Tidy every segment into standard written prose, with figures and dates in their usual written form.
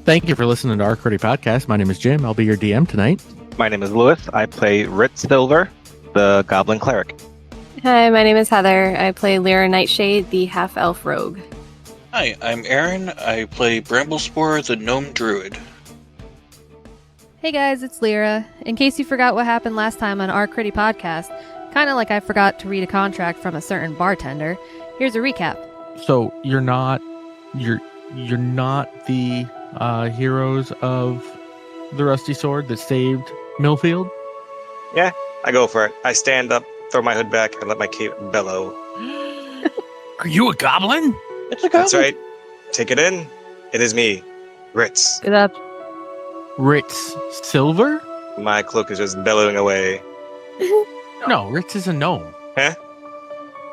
Thank you for listening to our Cruddy Podcast. My name is Jim. I'll be your DM tonight. My name is Lewis. I play Ritz, the Goblin Cleric. Hi, my name is Heather. I play Lyra the Half-Elf Rogue. Hi, I'm Aaron. I play Bramblespore the Gnome Druid. Hey guys, it's Lyra. In case you forgot what happened last time on our Cruddy Podcast, kind of like I forgot to read a contract from a certain bartender, here's a recap. So you're not the heroes of the Rusty Sword that saved Millfield? Yeah, I go for it. I stand up, throw my hood back, and let my cape bellow. Are you a goblin? It's a goblin. That's right. Take it in. It is me, Ritz. Good up. Ritz Silver? My cloak is just bellowing away. No, Ritz is a gnome. Huh?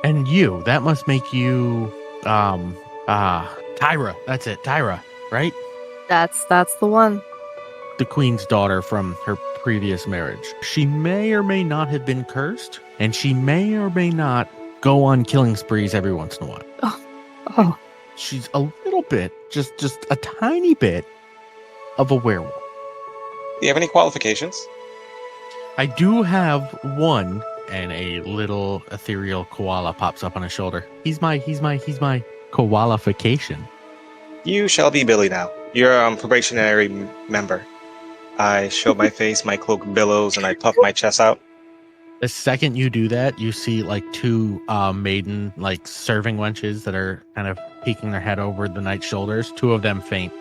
And you, that must make you, Tyra. That's it, Tyra, right? That's the one. The queen's daughter from her previous marriage. She may or may not have been cursed, and she may or may not go on killing sprees every once in a while. Oh. She's a little bit, just a tiny bit of a werewolf. Do you have any qualifications? I do have one, and a little ethereal koala pops up on his shoulder. He's my qualification. You shall be Billy now. You're a probationary member. I show my face, my cloak billows, and I puff my chest out. The second you do that, you see like two maiden like serving wenches that are kind of peeking their head over the knight's shoulders. Two of them faint.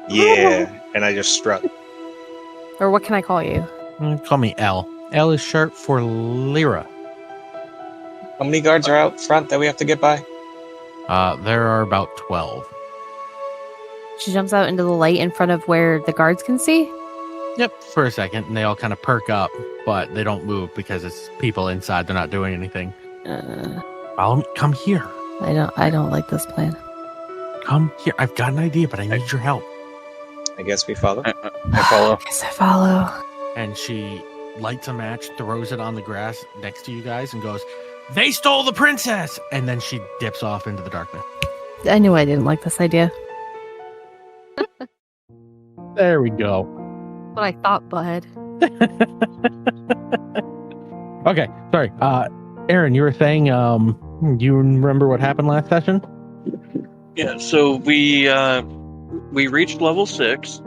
Yeah, and I just strut. Or what can I call you? Call me L. L is short for Lyra. How many guards are out front that we have to get by? There are about 12. She jumps out into the light in front of where the guards can see. Yep, for a second, and they all kind of perk up, but they don't move because it's people inside. They're not doing anything. Follow me. Come here. I don't like this plan. Come here. I've got an idea, but I need your help. I guess we follow. I follow. Yes, I follow. And she lights a match, throws it on the grass next to you guys, and goes, "They stole the princess!" And then she dips off into the darkness. I knew I didn't like this idea. There we go. What I thought, bud. Okay, sorry. Aaron, you were saying, you remember what happened last session? Yeah, so we reached level 6.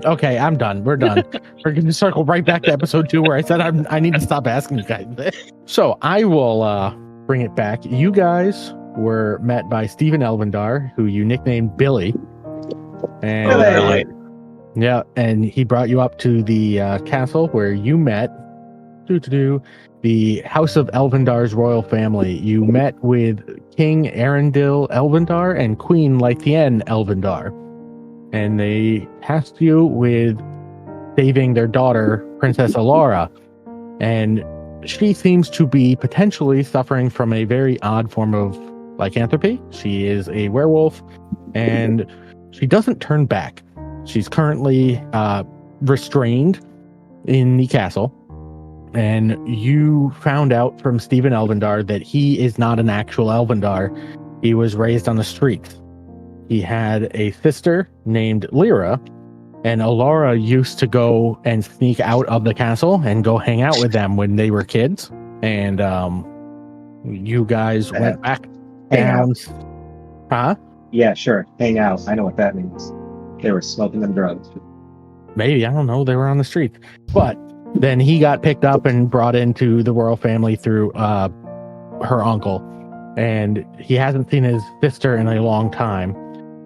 Okay, I'm done. We're done. We're going to circle right back to episode 2 where I said I need to stop asking you guys this. So I will bring it back. You guys were met by Stephen Elvindar, who you nicknamed Billy. And Billy. Yeah, and he brought you up to the castle where you met the House of Elvindar's royal family. You met with King Arindil Elvindar and Queen Lythienne Elvindar. And they tasked you with saving their daughter, Princess Alara. And she seems to be potentially suffering from a very odd form of lycanthropy. She is a werewolf, and she doesn't turn back. She's currently restrained in the castle. And you found out from Stephen Elvindar that he is not an actual Elvindar. He was raised on the streets. He had a sister named Lyra, and Alara used to go and sneak out of the castle and go hang out with them when they were kids. And you guys went back down. Huh? Yeah, sure. Hang out. I know what that means. They were smoking them drugs. Maybe, I don't know. They were on the streets. But then he got picked up and brought into the royal family through her uncle. And he hasn't seen his sister in a long time.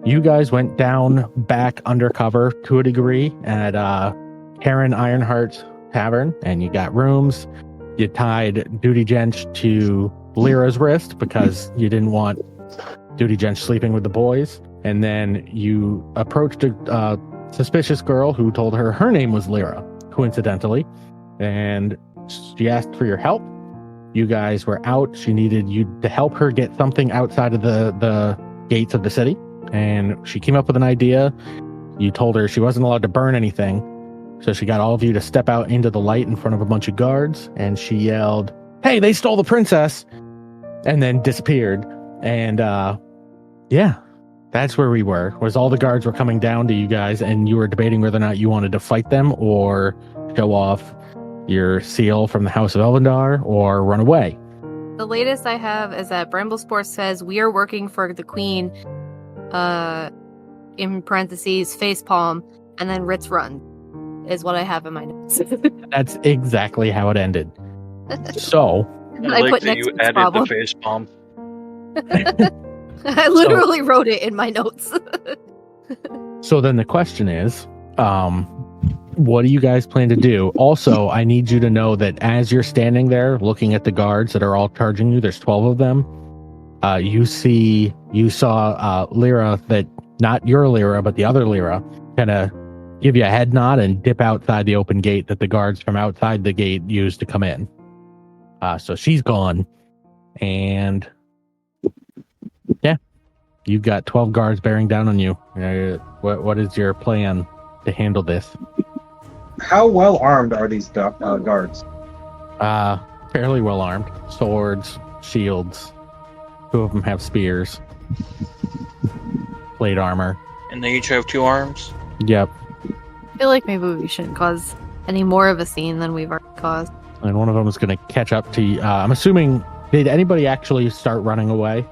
You guys went down back undercover to a degree at Karen Ironheart's tavern, and you got rooms. You tied Duty Gench to Lyra's wrist because you didn't want Duty Gench sleeping with the boys. And then you approached a suspicious girl who told her name was Lyra, coincidentally. And she asked for your help. You guys were out. She needed you to help her get something outside of the gates of the city. And she came up with an idea. You told her she wasn't allowed to burn anything. So she got all of you to step out into the light in front of a bunch of guards. And she yelled, "Hey, they stole the princess!" And then disappeared. And yeah, That's where we were. Was all the guards were coming down to you guys, and you were debating whether or not you wanted to fight them or show off your seal from the House of Elvindar or run away. The latest I have is that Bramblespore says we are working for the queen, in parentheses, facepalm, and then Ritz run, is what I have in my notes. That's exactly how it ended. So, I like put that next you week's added problem. the face palm. I literally wrote it in my notes. so then the question is, what do you guys plan to do? Also, I need you to know that as you're standing there looking at the guards that are all charging you, there's 12 of them. You saw Lyra, that not your Lyra, but the other Lyra, kind of give you a head nod and dip outside the open gate that the guards from outside the gate used to come in. So she's gone. And yeah, you've got 12 guards bearing down on you. What is your plan to handle this? How well armed are these guards? Fairly well armed. Swords, shields. 2 of them have spears. Plate armor. And they each have 2 arms? Yep. I feel like maybe we shouldn't cause any more of a scene than we've already caused. And one of them is going to catch up to you. I'm assuming, did anybody actually start running away?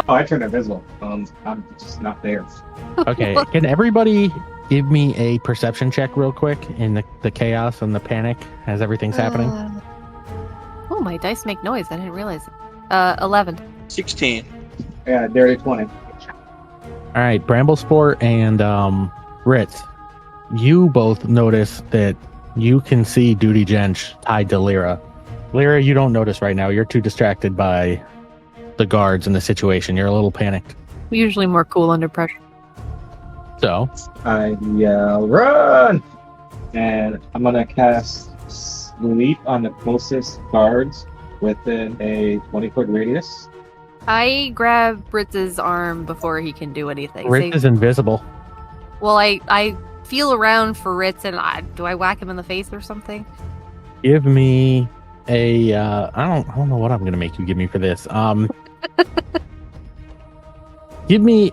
Oh, I turned invisible. I'm just not there. Okay, can everybody give me a perception check real quick in the chaos and the panic as everything's happening? Oh, my dice make noise. I didn't realize it. 11. 16. Yeah, dirty 20. All right, Bramblespore and Ritz, you both notice that you can see Duty Gench tied to Lyra. Lyra, you don't notice right now. You're too distracted by the guards and the situation. You're a little panicked. Usually more cool under pressure. So, I yell, run! And I'm going to cast Sleep on the closest guards within a 20-foot radius. I grab Ritz's arm before he can do anything. Ritz is invisible. Well, I feel around for Ritz, and do I whack him in the face or something? Give me a I don't know what I'm gonna make you give me for this. Give me,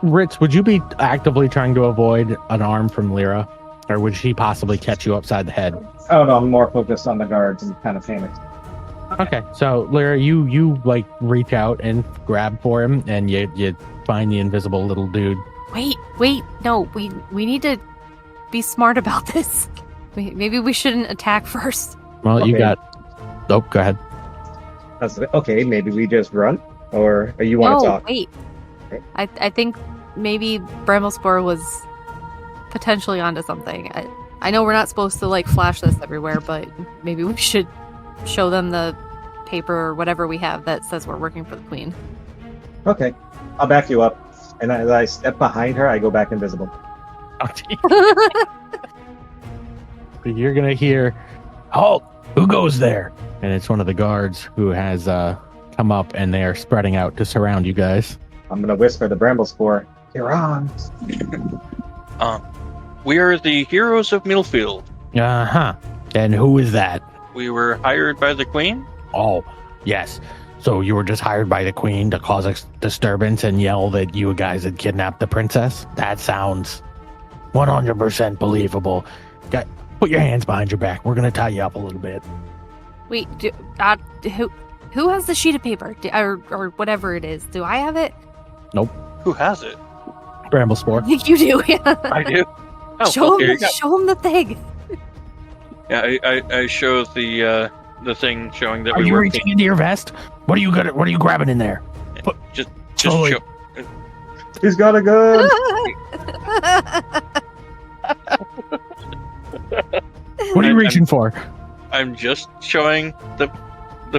Ritz, would you be actively trying to avoid an arm from Lyra? Or would she possibly catch you upside the head? Oh no, I'm more focused on the guards and kind of panicked. Okay, so Lyra, you like reach out and grab for him, and you find the invisible little dude. Wait, no, we need to be smart about this. Maybe we shouldn't attack first. Well, Okay. you got. Oh, go ahead. Okay, maybe we just run? Or you want to No, talk? wait. Okay. I think maybe Bramblespore was potentially onto something. I know we're not supposed to like flash this everywhere, but maybe we should show them the paper or whatever we have that says we're working for the queen. Okay, I'll back you up. And as I step behind her, I go back invisible. You're gonna hear, "Halt! Who goes there?" And it's one of the guards who has come up, and they are spreading out to surround you guys. I'm going to whisper to Bramblespore, "You're on." We are the heroes of Millfield. And who is that? We were hired by the Queen. Oh, yes. So you were just hired by the queen to cause a disturbance and yell that you guys had kidnapped the princess? That sounds 100% believable. Put your hands behind your back. We're going to tie you up a little bit. Wait, who has the sheet of paper or whatever it is? Do I have it? Who has it? I Bramblespore. think you do. Yeah. I do. Oh, show okay. him the thing. Yeah, I show the thing showing that Are we you were reaching into your vest? What are you grabbing in there? just Slowly. show. He's got a gun! What are you reaching for? I'm just showing the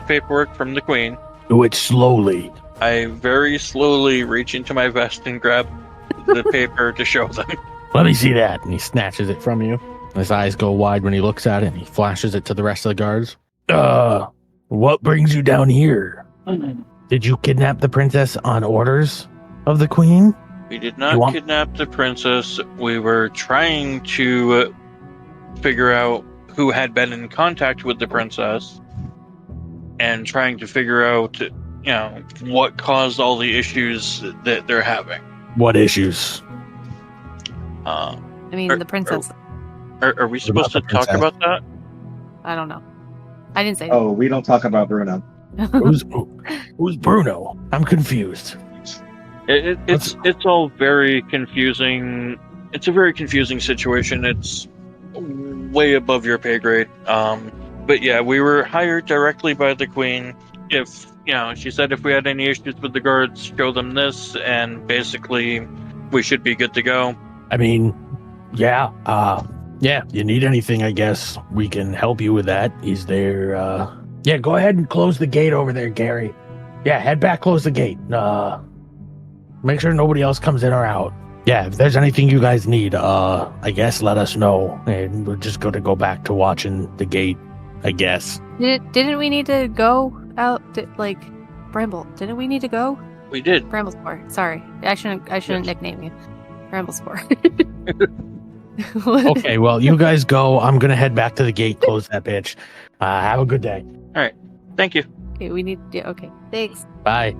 paperwork from the Queen. Do it slowly. I very slowly reach into my vest and grab the paper to show them. Let me see that. And he snatches it from you. His eyes go wide when he looks at it, and he flashes it to the rest of the guards. What brings you down here? Did you kidnap the princess on orders of the queen? We did not kidnap the princess. We were trying to figure out who had been in contact with the princess and trying to figure out what caused all the issues that they're having. What issues? Uh, I mean, Are- the princess. are we supposed to the talk princess? about that? I don't know. I didn't say. Oh, we don't talk about Bruno. Who's Bruno? I'm confused. It's all very confusing. It's a very confusing situation. It's way above your pay grade. But yeah, we were hired directly by the queen. If she said if we had any issues with the guards, show them this, and basically we should be good to go. I mean, yeah, you need anything, I guess we can help you with that. Is there, yeah, go ahead and close the gate over there, Gary. Yeah, head back, close the gate. Make sure nobody else comes in or out. Yeah, if there's anything you guys need, I guess let us know. And we're just going to go back to watching the gate, I guess. Didn't we need to go out? Bramble? Didn't we need to go? We did. Bramblespore. Sorry, I shouldn't nickname you. Bramblespore. Okay, well, you guys go. I'm going to head back to the gate, close that bitch. Have a good day. Thank you. Okay, we need. Yeah. Okay. Thanks. Bye.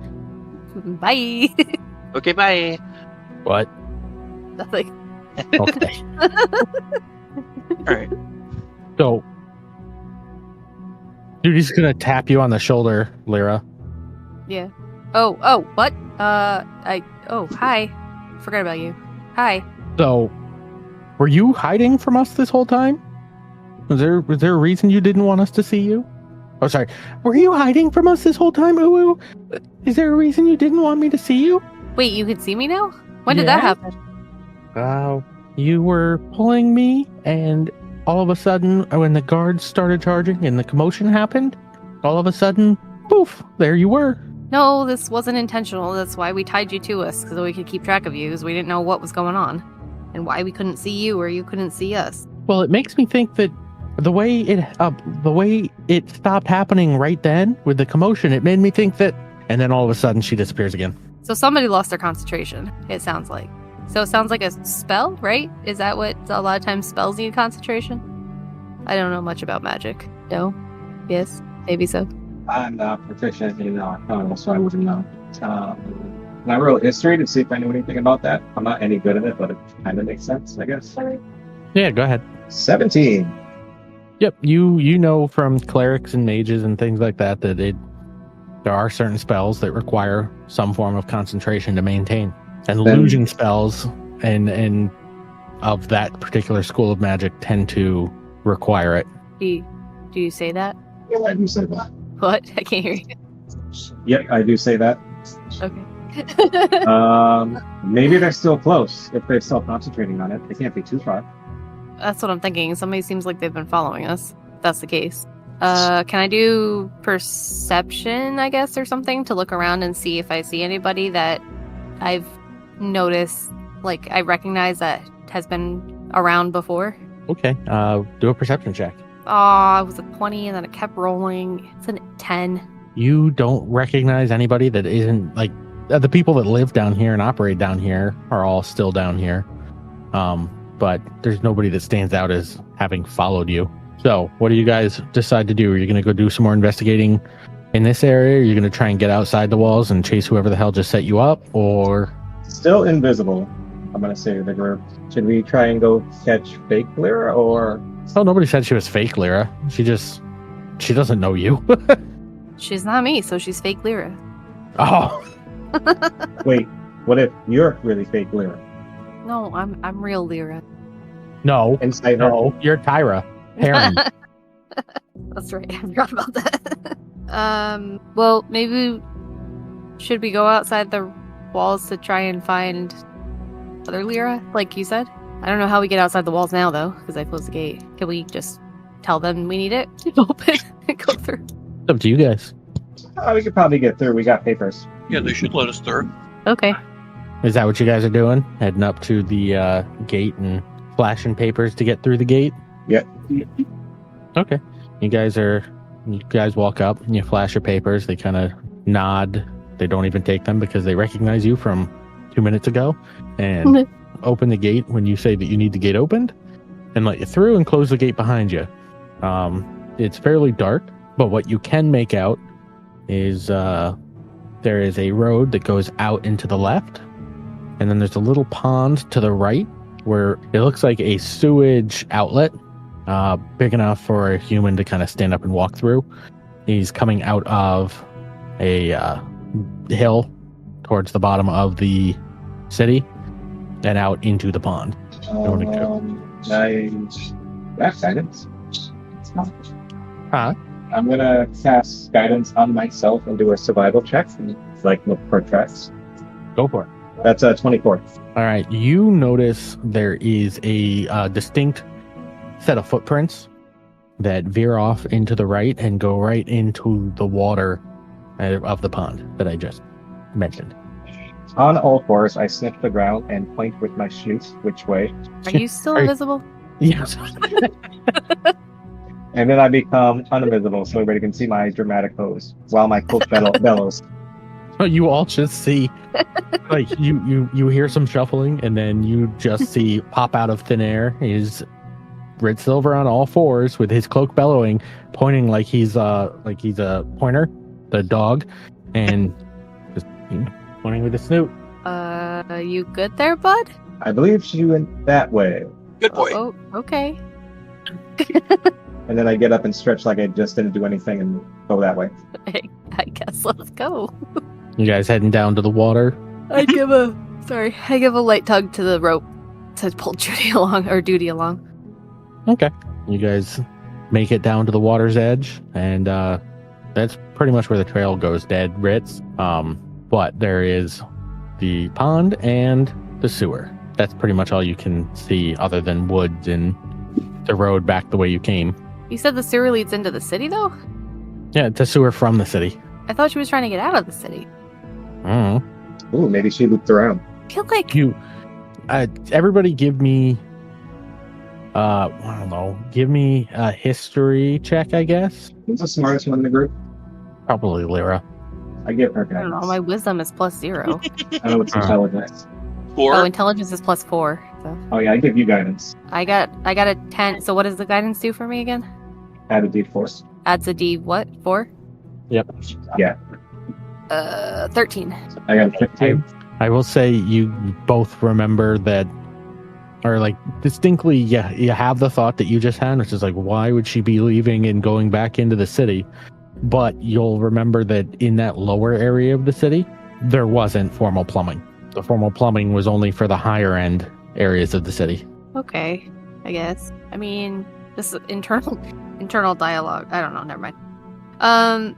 Bye. Okay, bye. What? Nothing. Okay. All right. So, dude, he's gonna tap you on the shoulder, Lyra. Yeah. Oh. What? Oh, hi. Forgot about you. Hi. So, were you hiding from us this whole time? Was there a reason you didn't want us to see you? Oh, sorry. Were you hiding from us this whole time, Uwu? Is there a reason you didn't want me to see you? Wait, you can see me now? When did that Yeah. happen? You were pulling me, and all of a sudden, when the guards started charging and the commotion happened, all of a sudden, poof, there you were. No, this wasn't intentional. That's why we tied you to us, so we could keep track of you, because we didn't know what was going on. And why we couldn't see you or you couldn't see us. Well, it makes me think that the way it stopped happening right then with the commotion, it made me think that, and then all of a sudden she disappears again. So somebody lost their concentration, it sounds like. So it sounds like a spell, right? Is that what a lot of times spells need concentration? I don't know much about magic. No? Yes? Maybe so. I'm not proficient in Arcana, so I wouldn't know. Can I roll history to see if I know anything about that? I'm not any good at it, but it kind of makes sense, I guess. Yeah, go ahead. 17. Yep, you know from clerics and mages and things like that there are certain spells that require some form of concentration to maintain. And Then- illusion spells and of that particular school of magic tend to require it. Do you say that? Yeah, I do say that. What? I can't hear you. Yep, I do say that. Okay. Maybe they're still close. If they're still concentrating on it, they can't be too far. That's what I'm thinking. Somebody seems like they've been following us. If that's the case. Can I do perception, I guess, or something to look around and see if I see anybody that I've noticed, like I recognize that has been around before? Okay, do a perception check. Oh, it was a 20 and then it kept rolling. It's a 10. You don't recognize anybody that isn't like the people that live down here and operate down here are all still down here. But there's nobody that stands out as having followed you. So what do you guys decide to do? Are you going to go do some more investigating in this area? Are you going to try and get outside the walls and chase whoever the hell just set you up? Or Still invisible, I'm going to say to the group. Should we try and go catch fake Lyra, or... oh, nobody said she was fake, Lyra. She doesn't know you. She's not me, so she's fake Lyra. Oh, Wait, what if you're really fake Lyra? No, I'm real Lyra. no, Inside her. no, you're Tyra. Heron. That's right. I forgot about that. Well, maybe should we go outside the walls to try and find other Lyra, like you said? I don't know how we get outside the walls now, though, because I closed the gate. Can we just tell them we need it? Open and go through. It's up to you guys. We could probably get through. We got papers. Yeah, they should let us through. Okay. Is that what you guys are doing? Heading up to the gate and flashing papers to get through the gate? Yeah. Okay. You guys walk up and you flash your papers. They kind of nod. They don't even take them because they recognize you from 2 minutes ago and open the gate when you say that you need the gate opened and let you through and close the gate behind you. It's fairly dark, but what you can make out is there is a road that goes out into the left, and then there's a little pond to the right where it looks like a sewage outlet, big enough for a human to kind of stand up and walk through. He's coming out of a hill towards the bottom of the city and out into the pond. That's guidance. Huh? I'm gonna cast guidance on myself and do a survival check and look for tracks. Go for it. That's a 24. All right. You notice there is a distinct set of footprints that veer off into the right and go right into the water of the pond that I just mentioned. On all fours, I sniff the ground and point with my snoot which way. Are you still invisible? Yes. And then I become uninvisible so everybody can see my dramatic pose while my cloak bellows. You all just see, like, you hear some shuffling, and then you just see pop out of thin air is Ritz Silver on all fours with his cloak bellowing, pointing like he's a pointer, the dog, and just pointing with his snoot. You good there, bud? I believe she went that way. Good boy. Oh, okay. And then I get up and stretch like I just didn't do anything and go that way. I guess let's go. You guys heading down to the water? I give a light tug to the rope to pull Duty along. Okay. You guys make it down to the water's edge, and that's pretty much where the trail goes dead, Ritz. But there is the pond and the sewer. That's pretty much all you can see other than woods and the road back the way you came. You said the sewer leads into the city, though? Yeah, it's a sewer from the city. I thought she was trying to get out of the city. Ooh, maybe she looped around. I feel like... Everybody give me... I don't know. Give me a history check, I guess. Who's the smartest one in the group? Probably Lyra. I give her I don't guidance. know, my wisdom is +0. I know it's intelligence. 4. Oh, intelligence is +4. So. Oh yeah, I give you guidance. I got a 10. So what does the guidance do for me again? Add a d4. Adds a D what? 4? Yep. Yeah. 13. I got a 15. I will say you both remember that, or like distinctly, yeah, you have the thought that you just had, which is like, why would she be leaving and going back into the city? But you'll remember that in that lower area of the city, there wasn't formal plumbing. The formal plumbing was only for the higher end areas of the city. Okay, I guess. I mean, this is internal dialogue. I don't know. Never mind.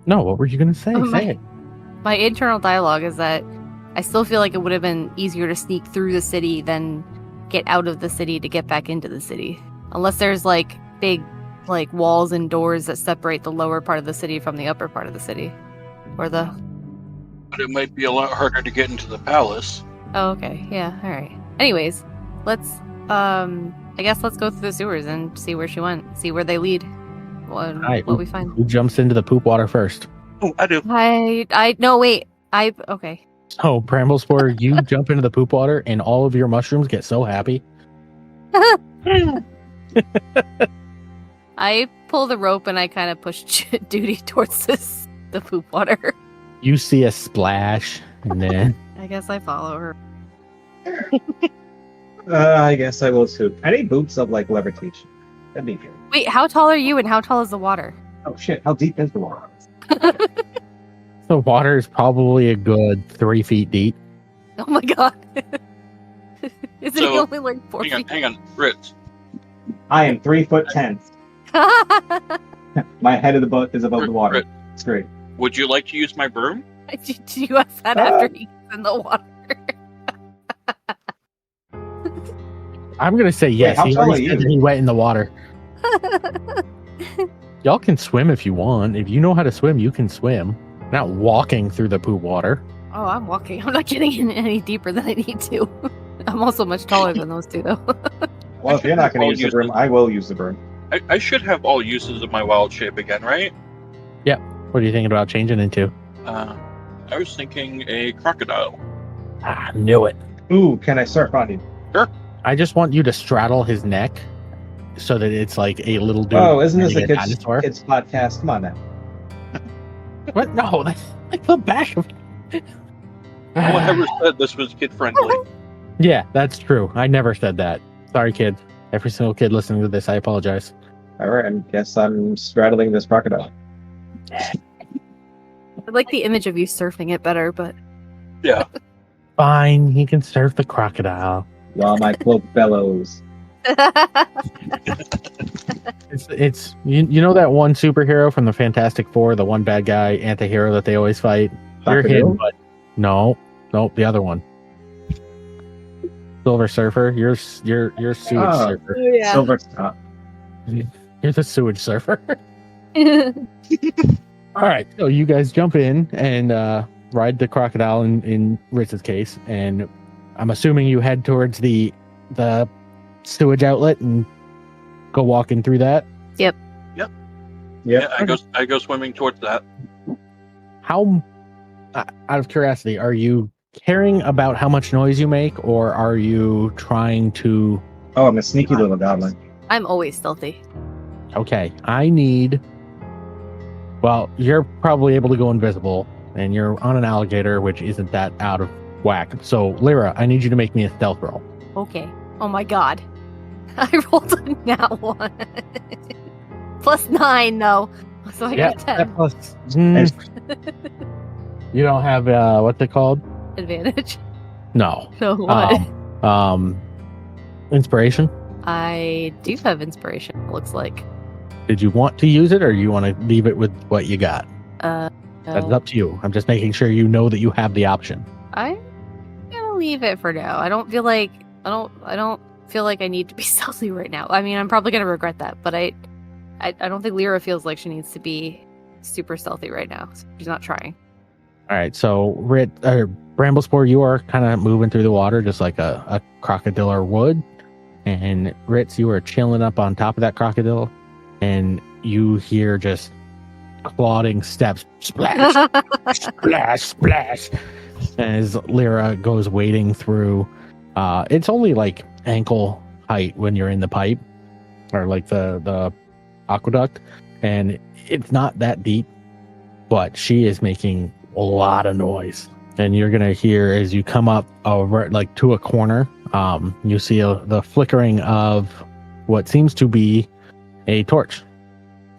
No, what were you gonna say? Say it. My internal dialogue is that I still feel like it would have been easier to sneak through the city than get out of the city to get back into the city. Unless there's like big like walls and doors that separate the lower part of the city from the upper part of the city. Or the... But it might be a lot harder to get into the palace. Oh, okay. Yeah, alright. Anyways, let's I guess let's go through the sewers and see where she went. See where they lead. What we find. Who jumps into the poop water first? Oh, I do. No, wait. Okay. Oh, Bramblespore, you jump into the poop water and all of your mushrooms get so happy. I pull the rope and I kind of push Duty towards the poop water. You see a splash, and then... I guess I follow her. I guess I will too. I need boots of like levitation. That'd be good. Wait, how tall are you and how tall is the water? Oh shit, how deep is the water? The water is probably a good 3 feet deep. Oh my god. Is it So, only like 4 feet? Hang on, Ritz. I am 3'10". My head of the boat is above the water. Ritz, It's great. would you like to use my broom? Did you ask that after he's in the water? I'm going to say yes. how He tall already are said you? he went in the water. Y'all can swim if you want. If you know how to swim, you can swim. Not walking through the poop water. Oh, I'm walking. I'm not getting in any deeper than I need to. I'm also much taller than those two, though. Well, if you're not going to use the broom, I will use the broom. I should have all uses of my wild shape again, right? What are you thinking about changing into? I was thinking a crocodile. Ah, knew it. Ooh, can I surf on you? I just want you to straddle his neck so that it's like a little dude. Oh, isn't this a riding dinosaur. kids podcast? Come on now. What? No, Like the back of. No one ever said this was kid friendly. Yeah, that's true. I never said that. Sorry, kid. Every single kid listening to this, I apologize. All right, I guess I'm straddling this crocodile. I like the image of you surfing it better, but Yeah. Fine, he can surf the crocodile. While my cloak bellows. It's you know that one superhero from the Fantastic Four, the one bad guy anti-hero that they always fight? You're him, but no, the other one. Silver Surfer. You're sewage surfer. Oh, yeah. Silver Stop. You're the sewage surfer. All right, so you guys jump in and ride the crocodile in Ritz's case, and I'm assuming you head towards the sewage outlet and go walking through that. Yep. Yeah, I go swimming towards that. How, out of curiosity, are you caring about how much noise you make, or are you trying to? Oh, I'm a sneaky little goblin. I'm always stealthy. Okay, I need. Well, you're probably able to go invisible, and you're on an alligator, which isn't that out of whack. So, Lyra, I need you to make me a stealth roll. Okay. Oh my god. I rolled a nat 1. +9 though. So I got a 10. that plus. You don't have what's it called? Advantage. No. So what? Inspiration. I do have inspiration, it looks like. Did you want to use it, or you want to leave it with what you got? That's No. up to you. I'm just making sure you know that you have the option. I'm gonna leave it for now. I don't feel like I need to be stealthy right now. I mean, I'm probably gonna regret that, but I don't think Lyra feels like she needs to be super stealthy right now. So she's not trying. All right, so Bramblespore, you are kind of moving through the water just like a crocodile would, and Ritz, you are chilling up on top of that crocodile, and you hear just clodding steps, splash, splash, splash, as Lyra goes wading through. It's only like ankle height when you're in the pipe, or like the aqueduct, and it's not that deep, but she is making a lot of noise, and you're gonna hear as you come up over like to a corner. You see the flickering of what seems to be a torch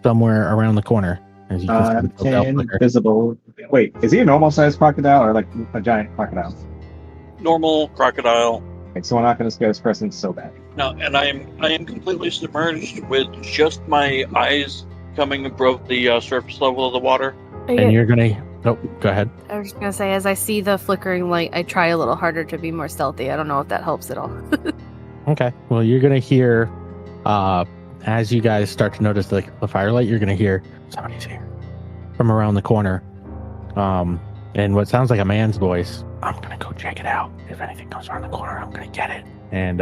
somewhere around the corner. As you can see the flicker. Invisible. Wait, is he a normal sized crocodile or like a giant crocodile? Normal crocodile. Okay, so we're not going to scare this person so bad. No, and I am completely submerged with just my eyes coming above the surface level of the water. And you're gonna. Nope. Go ahead. I was just gonna say, as I see the flickering light, I try a little harder to be more stealthy. I don't know if that helps at all. Okay. Well, you're gonna hear, as you guys start to notice the firelight, you're gonna hear somebody's here from around the corner, and what sounds like a man's voice. I'm gonna go check it out. If anything comes around the corner, I'm gonna get it. And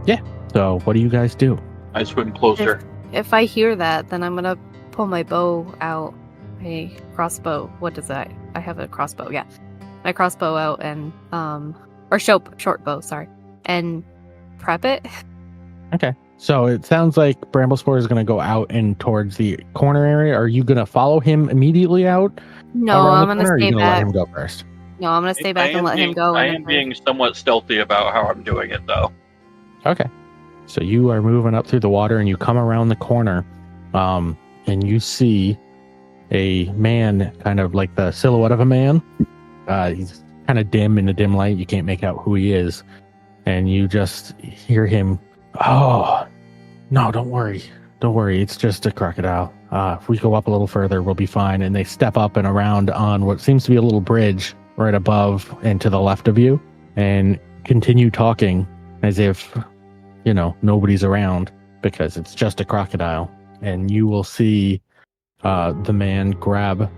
yeah. So, what do you guys do? I swim closer. If I hear that, then I'm gonna pull my bow out. A crossbow. What is that? I have a crossbow. Yeah, my crossbow out and or short bow. Sorry, and prep it. Okay. So it sounds like Bramblespore is gonna go out and towards the corner area. Are you gonna follow him immediately out? No, around I'm the gonna corner, or are you stay gonna let back. him go first. No, I'm gonna stay back and let him go. I am being somewhat stealthy about how I'm doing it, though. Okay. So you are moving up through the water, and you come around the corner, and you see a man, kind of like the silhouette of a man. He's kind of dim in the dim light. You can't make out who he is. And you just hear him, "Oh, no, don't worry. Don't worry. It's just a crocodile. If we go up a little further, we'll be fine." And they step up and around on what seems to be a little bridge right above and to the left of you, and continue talking as if, nobody's around, because it's just a crocodile. And you will see the man grab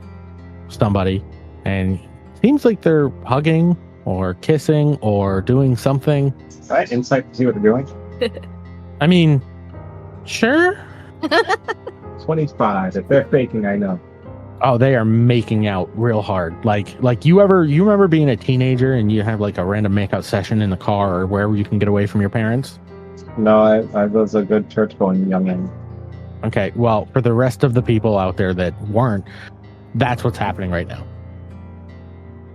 somebody, and seems like they're hugging or kissing or doing something. Is that insight to see what they're doing? I mean, sure. 25. If they're faking, I know. Oh, they are making out real hard. Like you remember being a teenager and you have like a random makeout session in the car or wherever you can get away from your parents? No, I was a good church-going youngin. Okay, well, for the rest of the people out there that weren't, that's what's happening right now.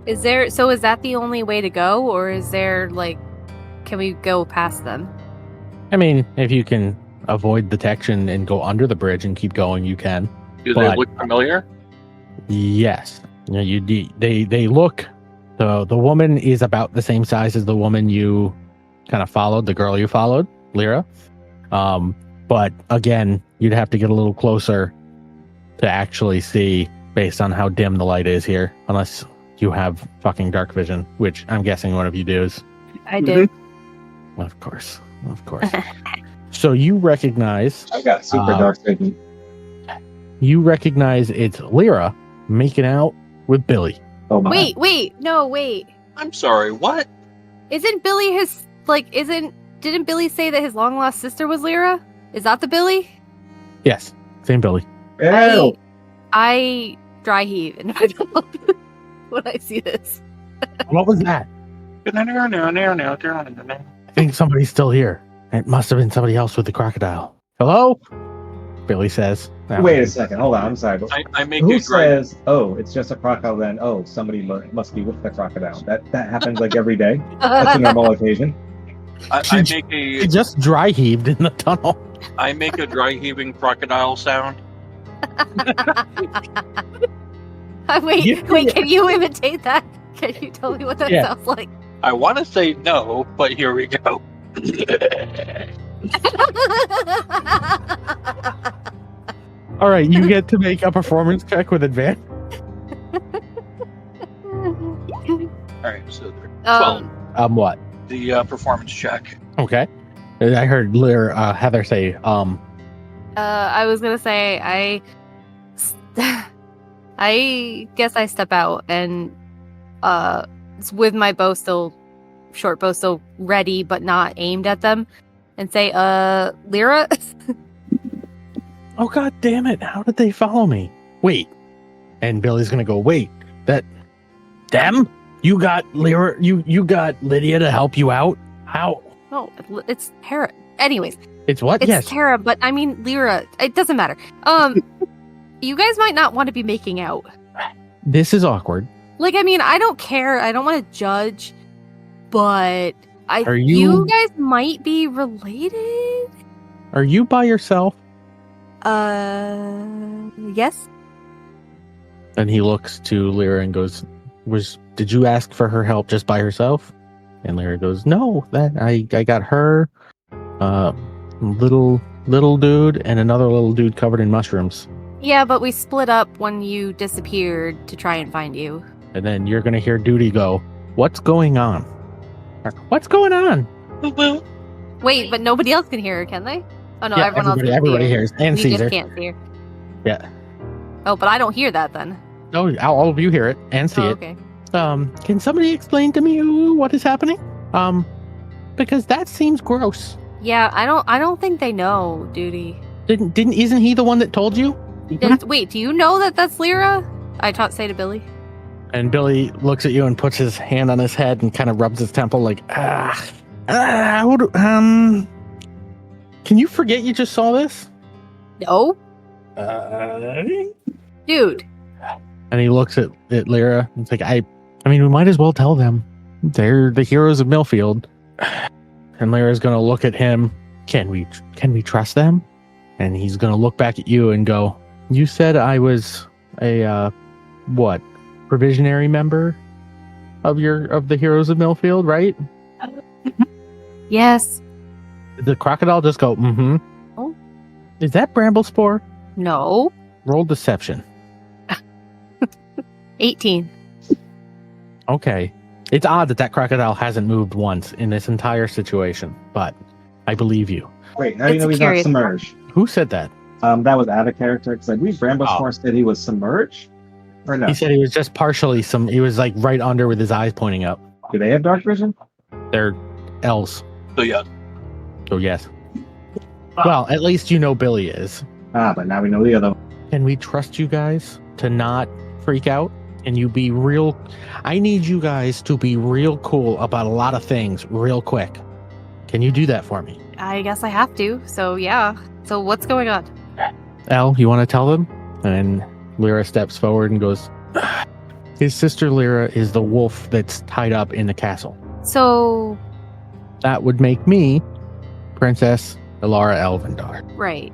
Is that the only way to go, or is there like, can we go past them? I mean, if you can avoid detection and go under the bridge and keep going, you can. Do But- they look familiar? Yes. They look. The woman is about the same size as the woman you kind of followed, the girl you followed, Lyra. But again, you'd have to get a little closer to actually see, based on how dim the light is here, unless you have fucking dark vision, which I'm guessing one of you does. I do. Of course. So you recognize. I got super dark vision. You recognize it's Lyra making out with Billy. Oh my. Wait, I'm sorry, what? isn't Billy didn't Billy say that his long lost sister was Lyra? Is that the Billy? Yes, same Billy. Ew. I dry heave and I don't know when I see this. What was that? I think somebody's still here. It must have been somebody else with the crocodile. Hello? Billy says. Wait a second. Hold on. I'm sorry. But I make who a great. says, "Oh, it's just a crocodile"? Then, oh, somebody must be with the crocodile. That happens like every day. That's a normal occasion. I make He a. just dry heaved in the tunnel. I make a dry heaving crocodile sound. Wait, can you imitate that? Can you tell me what that Yeah. sounds like? I want to say no, but here we go. All right, you get to make a performance check with advantage. All right, so 12. What? The performance check. Okay. I heard Heather say, I was gonna say I guess I step out and with my short bow still ready but not aimed at them, and say, Lyra. oh god damn it, how did they follow me? Wait. And Billy's gonna go, wait, them? You got Lyra, you got Lydia to help you out? How? No, it's Tara. Anyways, It's what? it's Yes. Tara, but I mean Lyra. It doesn't matter. You guys might not want to be making out. This is awkward. Like, I mean, I don't care. I don't want to judge, but Are you guys might be related. Are you by yourself? Yes. And he looks to Lyra and goes, did you ask for her help just by herself? And Lyra goes, no, that I got her, little dude and another little dude covered in mushrooms. Yeah, but we split up when you disappeared to try and find you. And then you're gonna hear Duty go, what's going on? What's going on? Wait, but nobody else can hear her, can they? Oh no, Yeah, everyone else can everybody see her. hears and You sees just her. can't see her. Yeah. Oh, but I don't hear that then. No, all of you hear it and see Oh, it. okay. Can somebody explain to me what is happening? Because that seems gross. Yeah, I don't think they know, Duty. Isn't he the one that told you? Wait, do you know that that's Lyra? I say to Billy. And Billy looks at you and puts his hand on his head and kind of rubs his temple like, can you forget you just saw this? No, dude. And he looks at Lyra and it's like, I mean, we might as well tell them. They're the heroes of Millfield. And Lyra's going to look at him. Can we trust them? And he's going to look back at you and go, you said I was a, provisionary member of the heroes of Millfield, right? Yes. The crocodile just go, mm-hmm. Oh. Is that Bramblespore? No. Roll deception. 18. Okay. It's odd that crocodile hasn't moved once in this entire situation, but I believe you. Wait, now you It's know he's not curious. submerged. Who said that? That was out of character because I believe Bramblespore said he was submerged, or no? He said he was just partially he was like right under with his eyes pointing up. Do they have dark vision? They're elves. So yeah, So yes. Well, at least you know Billy is. But now we know the other. Can we trust you guys to not freak out? Can you be real? I need you guys to be real cool about a lot of things real quick. Can you do that for me? I guess I have to. So yeah. So what's going on? Elle, you want to tell them? And Lyra steps forward and goes, His sister Lyra is the wolf that's tied up in the castle. So, That would make me Princess Lyra Elvindar. right.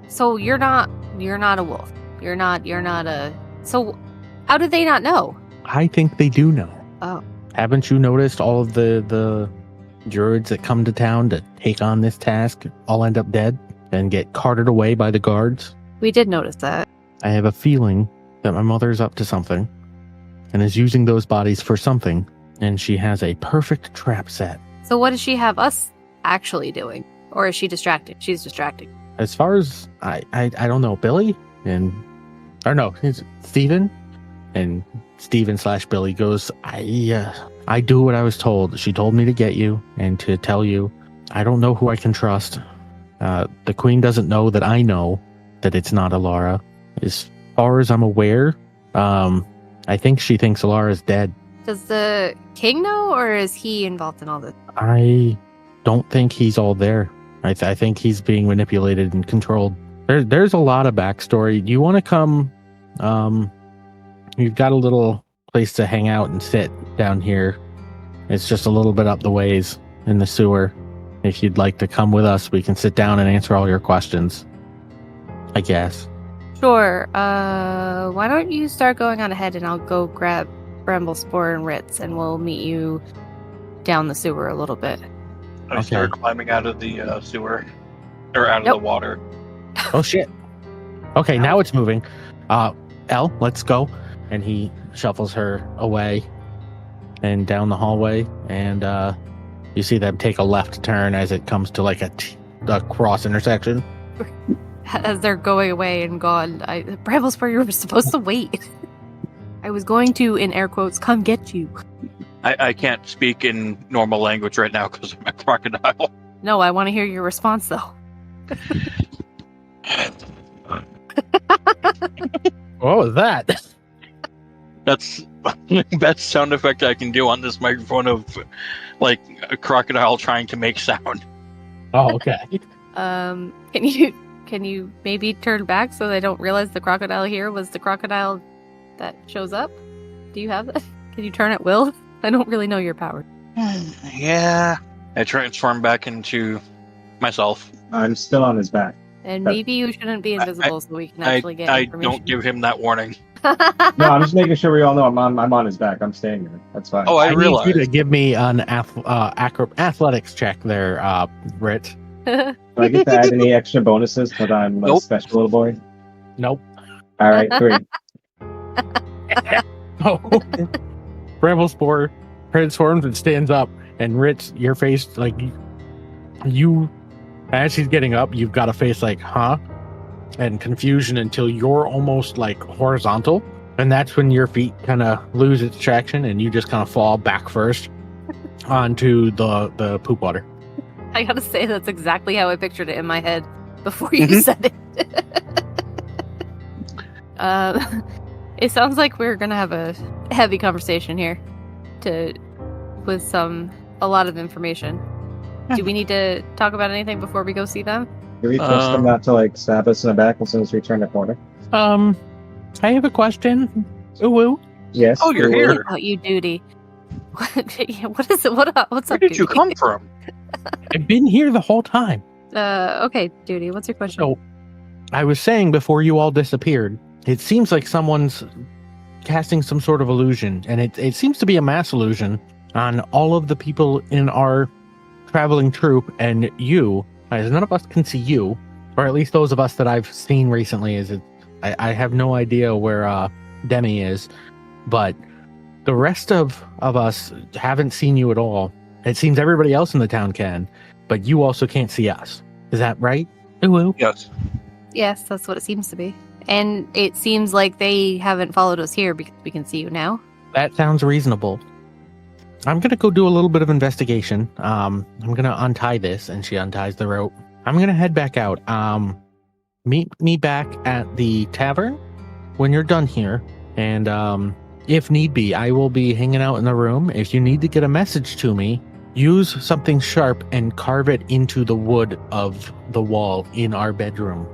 So you're not a wolf. You're not a. So, how did they not know? I think they do know. Oh. Haven't you noticed all of the druids that come to town to take on this task all end up dead and get carted away by the guards? We did notice that. I have a feeling that my mother's up to something and is using those bodies for something, and she has a perfect trap set. So what does she have us actually doing? Or is she distracted? She's distracting. As far as I don't know, Billy it's Steven, and Steven/Billy goes, I do what I was told. She told me to get you and to tell you. I don't know who I can trust. The queen doesn't know that I know that it's not Alara. As far as I'm aware, I think she thinks Alara's dead. Does the king know, or is he involved in all this? I don't think he's all there. I think he's being manipulated and controlled. There's a lot of backstory. You want to come? You've got a little place to hang out and sit down here. It's just a little bit up the ways in the sewer. If you'd like to come with us, we can sit down and answer all your questions, I guess. Sure. Why don't you start going on ahead, and I'll go grab Bramblespore and Ritz, and we'll meet you down the sewer a little bit. I start climbing out of the sewer, or out of the water. Oh shit. Okay, now it's moving. Elle, let's go. And he shuffles her away and down the hallway, and you see them take a left turn as it comes to like a cross intersection. As they're going away and gone, Bramblespore, you were supposed to wait. I was going to, in air quotes, come get you. I can't speak in normal language right now because I'm a crocodile. No, I want to hear your response, though. What was that? That's the best sound effect I can do on this microphone of like a crocodile trying to make sound. Oh, okay. Can you maybe turn back so they don't realize the crocodile here was the crocodile that shows up? Do you have that? Can you turn at will? I don't really know your power. Yeah. I transform back into myself. I'm still on his back. And maybe you shouldn't be invisible so we can actually get information. I don't give him that warning. No, I'm just making sure we all know I'm on his back. I'm staying there. That's fine. Oh, I realize. Need you to give me an athletics check there, Ritz. Do I get to add any extra bonuses because I'm a special little boy? Nope. All right, 3. Oh. Bramblespore transforms and stands up, and Ritz, your face, like, you, as she's getting up, you've got a face like, huh? And confusion until you're almost like horizontal, and that's when your feet kind of lose its traction, and you just kind of fall back first onto the poop water. I gotta say, that's exactly how I pictured it in my head before you said it. It sounds like we're gonna have a heavy conversation here, with a lot of information. Do we need to talk about anything before we go see them? Do we trust them not to like stab us in the back as soon as we turn the corner? I have a question. Ooh. Yes. Oh, you're here. About you, Duty. What is it? What's up? Where did you come from? I've been here the whole time. Okay, Duty. What's your question? So, I was saying before you all disappeared, it seems like someone's casting some sort of illusion, and it seems to be a mass illusion on all of the people in our traveling troupe, and you, as none of us can see you, or at least those of us that I've seen recently. I have no idea where Demi is, but the rest of us haven't seen you at all. It seems everybody else in the town can, but you also can't see us. Is that right? Ooh. Yes. Yes, that's what it seems to be. And it seems like they haven't followed us here because we can see you now. That sounds reasonable. I'm going to go do a little bit of investigation. I'm going to untie this, and she unties the rope. I'm going to head back out. Meet me back at the tavern when you're done here. And if need be, I will be hanging out in the room. If you need to get a message to me, use something sharp and carve it into the wood of the wall in our bedroom,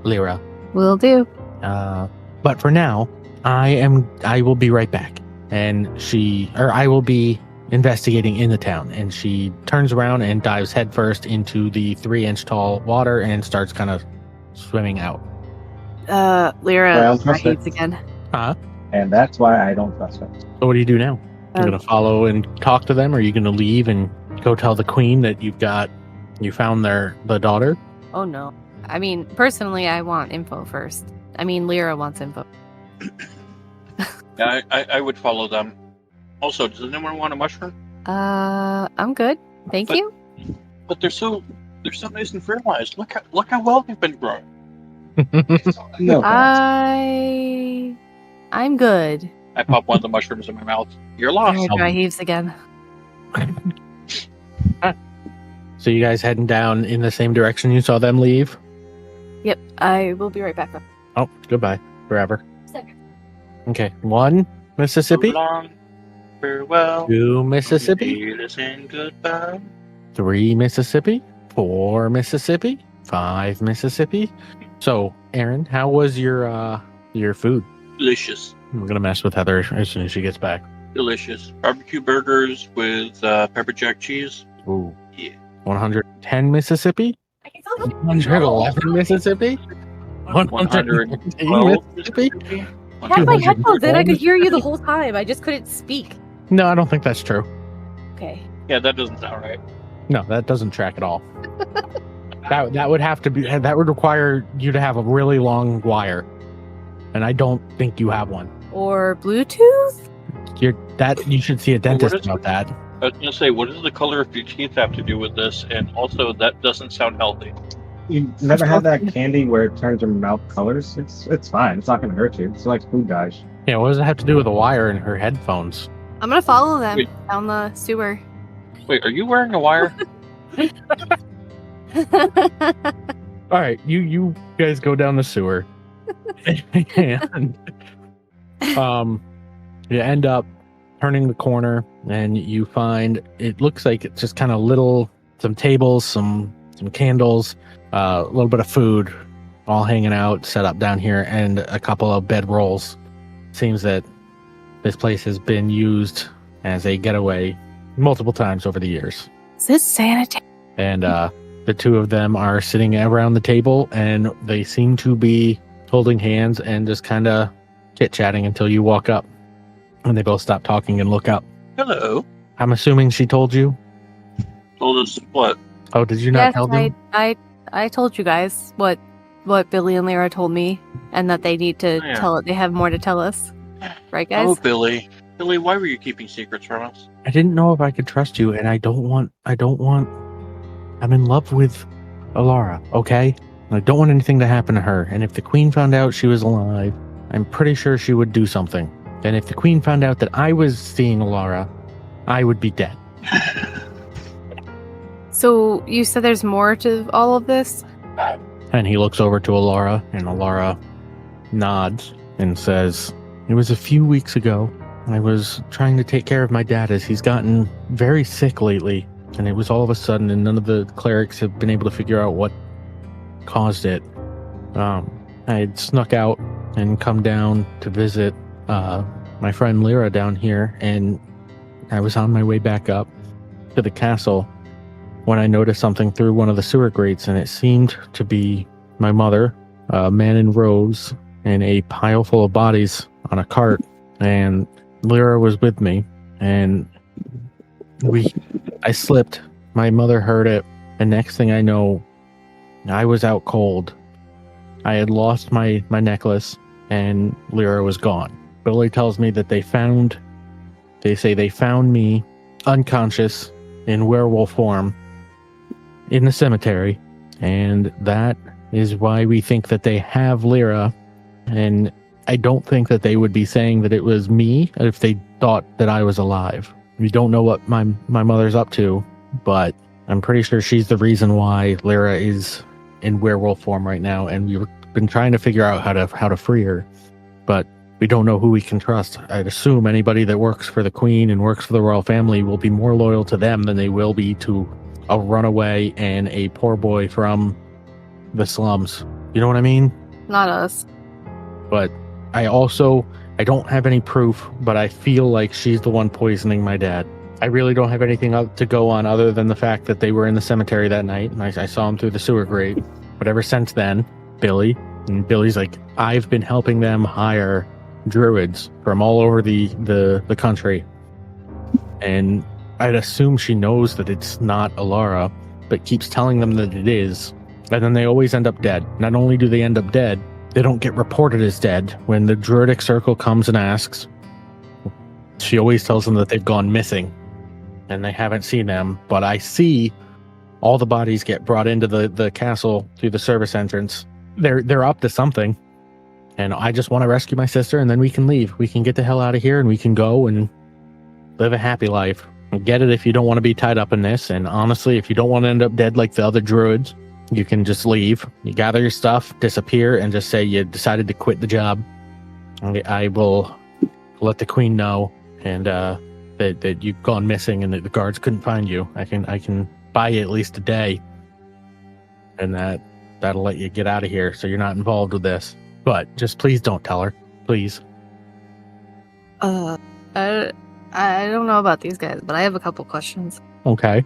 Lyra. Will do. But for now, I will be right back. And I will be investigating in the town. And she turns around and dives headfirst into the 3-inch tall water and starts kind of swimming out. Lyra Well, trust hates it. again. Huh? And that's why I don't trust her. So what do you do now? You're Um, going to follow and talk to them, or are you going to leave and go tell the queen that you found the daughter? Oh no. I mean, personally, I want info first. I mean, Lyra wants info. Yeah, I would follow them. Also, does anyone want a mushroom? I'm good. Thank But- you. But they're so nice and fertilized. Look how well they've been growing. No, I'm good. I pop one of the mushrooms in my mouth. You're lost. Lyra dry heaves again. So you guys heading down in the same direction you saw them leave? Yep, I will be right back. Oh, goodbye. Forever. Okay. 1, Mississippi. So long, farewell. 2, Mississippi. Cheers and goodbye. 3, Mississippi. 4, Mississippi. 5, Mississippi. So, Aaron, how was your food? Delicious. We're gonna mess with Heather as soon as she gets back. Delicious. Barbecue burgers with pepper jack cheese. Ooh. Yeah. 110 Mississippi. 111 Mississippi. 113 Mississippi. I had my 200 headphones in. I could hear you the whole time. I just couldn't speak. No, I don't think that's true. Okay. Yeah, that doesn't sound right. No, that doesn't track at all. that would have to be. That would require you to have a really long wire, and I don't think you have one. Or Bluetooth? You should see a dentist What is- about that. I was gonna say, what does the color of your teeth have to do with this? And also, that doesn't sound healthy. You never had that candy where it turns your mouth colors? It's fine. It's not going to hurt you. It's like food dyes. Yeah, what does it have to do with a wire in her headphones? I'm gonna follow them Wait. down the sewer. Wait, are you wearing a wire? All right, you guys go down the sewer, and you end up turning the corner, and you find it looks like it's just kind of some tables, some candles, a little bit of food, all hanging out, set up down here, and a couple of bed rolls. Seems that this place has been used as a getaway multiple times over the years. Is this sanitary? And the two of them are sitting around the table, and they seem to be holding hands and just kind of chit-chatting until you walk up. And they both stop talking and look up. Hello. I'm assuming she told you? Told us what? Oh, did you not tell them? I told you guys what Billy and Lyra told me, and that they need to Yeah. tell it. They have more to tell us, right, guys? Oh, Billy. Billy, why were you keeping secrets from us? I didn't know if I could trust you, and I don't want. I'm in love with Alara, okay? I don't want anything to happen to her. And if the queen found out she was alive, I'm pretty sure she would do something. And if the queen found out that I was seeing Alara, I would be dead. So you said there's more to all of this? And he looks over to Alara, and Alara nods and says, "It was a few weeks ago. I was trying to take care of my dad as he's gotten very sick lately. And it was all of a sudden, and none of the clerics have been able to figure out what caused it. I had snuck out and come down to visit my friend Lyra down here, and I was on my way back up to the castle when I noticed something through one of the sewer grates, and it seemed to be my mother, a man in robes, and a pile full of bodies on a cart. And Lyra was with me, and I slipped. My mother heard it, and next thing I know, I was out cold. I had lost my necklace, and Lyra was gone. Billy tells me that they say they found me unconscious in werewolf form in the cemetery, and that is why we think that they have Lyra. And I don't think that they would be saying that it was me if they thought that I was alive. We don't know what my mother's up to, but I'm pretty sure she's the reason why Lyra is in werewolf form right now, and we've been trying to figure out how to free her, but we don't know who we can trust. I'd assume anybody that works for the queen and works for the royal family will be more loyal to them than they will be to a runaway and a poor boy from the slums. You know what I mean? Not us. But I also I don't have any proof, but I feel like she's the one poisoning my dad. I really don't have anything to go on other than the fact that they were in the cemetery that night, and I saw him through the sewer grate. But ever since then, Billy's like, I've been helping them hire druids from all over the country. And I'd assume she knows that it's not Alara, but keeps telling them that it is. And then they always end up dead. Not only do they end up dead, they don't get reported as dead. When the druidic circle comes and asks, she always tells them that they've gone missing and they haven't seen them. But I see all the bodies get brought into the castle through the service entrance. They're up to something. And I just want to rescue my sister, and then we can leave. We can get the hell out of here, and we can go and live a happy life. I get it if you don't want to be tied up in this. And honestly, if you don't want to end up dead like the other druids, you can just leave. You gather your stuff, disappear, and just say you decided to quit the job. I will let the queen know, and that you've gone missing and that the guards couldn't find you. I can buy you at least a day, and that'll let you get out of here so you're not involved with this. But just please don't tell her. Please. I don't know about these guys, but I have a couple questions. Okay.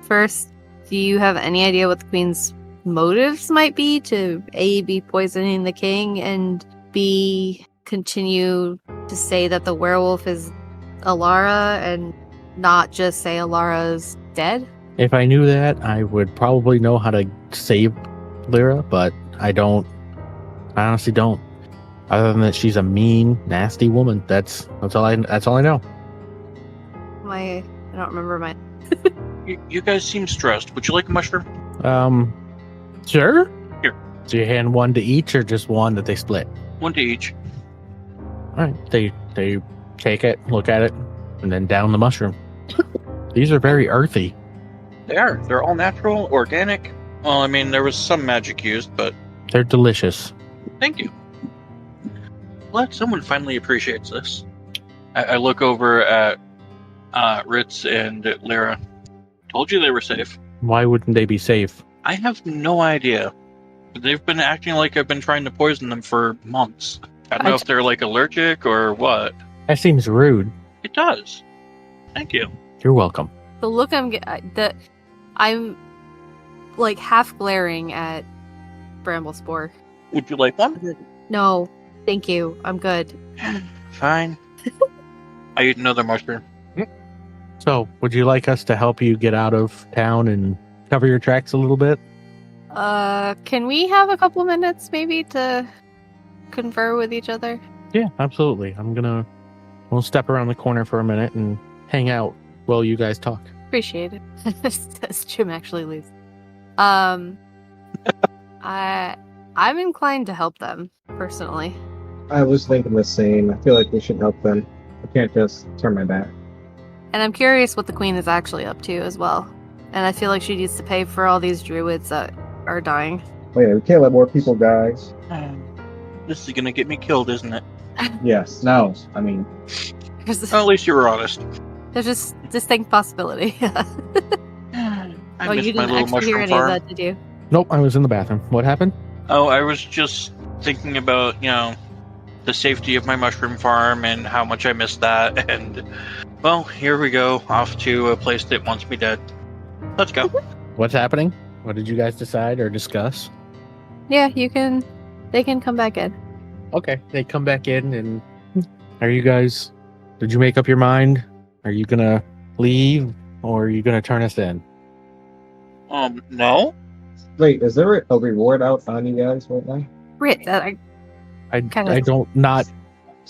First, do you have any idea what the queen's motives might be to A, be poisoning the king, and B, continue to say that the werewolf is Alara and not just say Alara's dead? If I knew that, I would probably know how to save Lyra, but I don't. I honestly don't. Other than that, she's a mean, nasty woman. That's all I know. I don't remember my. You guys seem stressed. Would you like a mushroom? Sure. Here. So you hand one to each, or just one that they split? One to each. All right. They take it, look at it, and then down the mushroom. These are very earthy. They are. They're all natural, organic. Well, I mean, there was some magic used, but They're delicious. thank you. Glad someone finally appreciates this. I look over at Ritz and Lyra. Told you they were safe. Why wouldn't they be safe? I have no idea. They've been acting like I've been trying to poison them for months. I don't know if they're like allergic or what. That seems rude. It does. Thank you. You're welcome. The look I'm like half glaring at Bramblespore. Would you like one? No, thank you. I'm good. Fine. I eat another mushroom. So, would you like us to help you get out of town and cover your tracks a little bit? Can we have a couple minutes maybe to confer with each other? Yeah, absolutely. We'll step around the corner for a minute and hang out while you guys talk. Appreciate it. As Jim actually leaves. I'm inclined to help them, personally. I was thinking the same. I feel like we should help them. I can't just turn my back. And I'm curious what the queen is actually up to as well. And I feel like she needs to pay for all these druids that are dying. Oh yeah, we can't let more people die. This is gonna get me killed, isn't it? Yes. No. I mean, There's Well, at least you were honest. just distinct possibility. I Oh, missed you my didn't little actually hear mushroom any farm. of that, did you? Nope, I was in the bathroom. What happened? Oh, I was just thinking about, the safety of my mushroom farm and how much I missed that. And, well, here we go, off to a place that wants me dead. Let's go. What's happening? What did you guys decide or discuss? Yeah, they can come back in. Okay, they come back in, and did you make up your mind? Are you gonna leave, or are you gonna turn us in? No? wait, is there a reward out on you guys right now? Rit, I Kinda- don't, not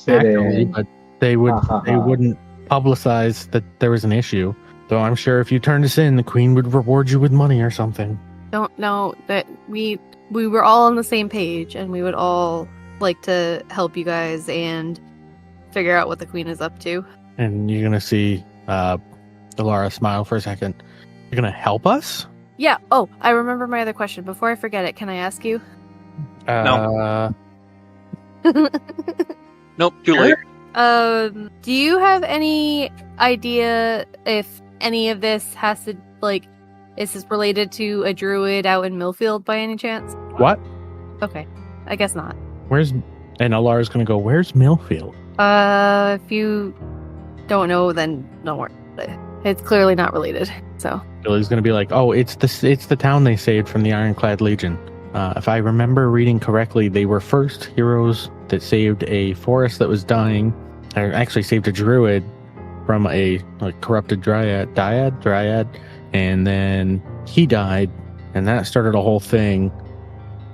Kidding. actually, but they wouldn't publicize that there was an issue. So I'm sure if you turned us in, the queen would reward you with money or something. don't know that we were all on the same page, and we would all like to help you guys and figure out what the queen is up to. And you're gonna see Alara smile for a second. You're gonna help us? Yeah. Oh, I remember my other question. Before I forget it, can I ask you? No. Nope, too late. Do you have any idea if any of this has to is this related to a druid out in Millfield by any chance? What? Okay, I guess not. Where's And Alara's going to go, where's Millfield? If you don't know, then don't worry. It's clearly not related. So Billy's going to be like, oh, it's the town they saved from the Ironclad Legion. If I remember reading correctly, they were first heroes that saved a forest that was dying, or actually saved a druid from a corrupted dryad, and then he died, and that started a whole thing.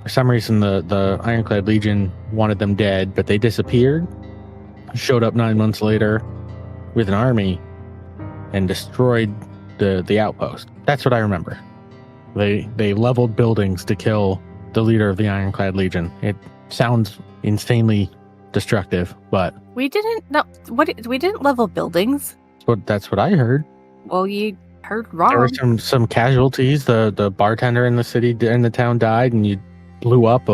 For some reason, the Ironclad Legion wanted them dead, but they disappeared, showed up 9 months later with an army, and destroyed the outpost. That's what I remember. They leveled buildings to kill the leader of the Ironclad Legion. It sounds insanely destructive, but we didn't level buildings. That's what I heard. Well, you heard wrong. There were some casualties. The bartender in the town died, and you blew up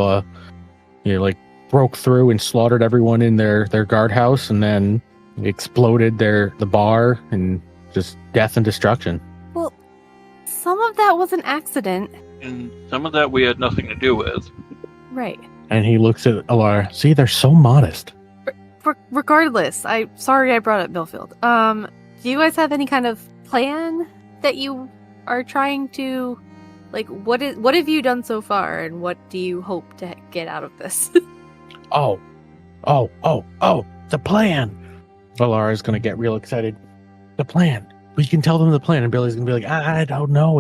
broke through and slaughtered everyone in their guardhouse, and then exploded the bar, and just death and destruction. Well, some of that was an accident. And some of that we had nothing to do with. Right. And he looks at Alara. See, they're so modest. Regardless, sorry I brought up Millfield. Do you guys have any kind of plan that you are trying to, what have you done so far, and what do you hope to get out of this? Oh, the plan. Alara's going to get real excited. The plan. We can tell them the plan, and Billy's going to be like, I don't know.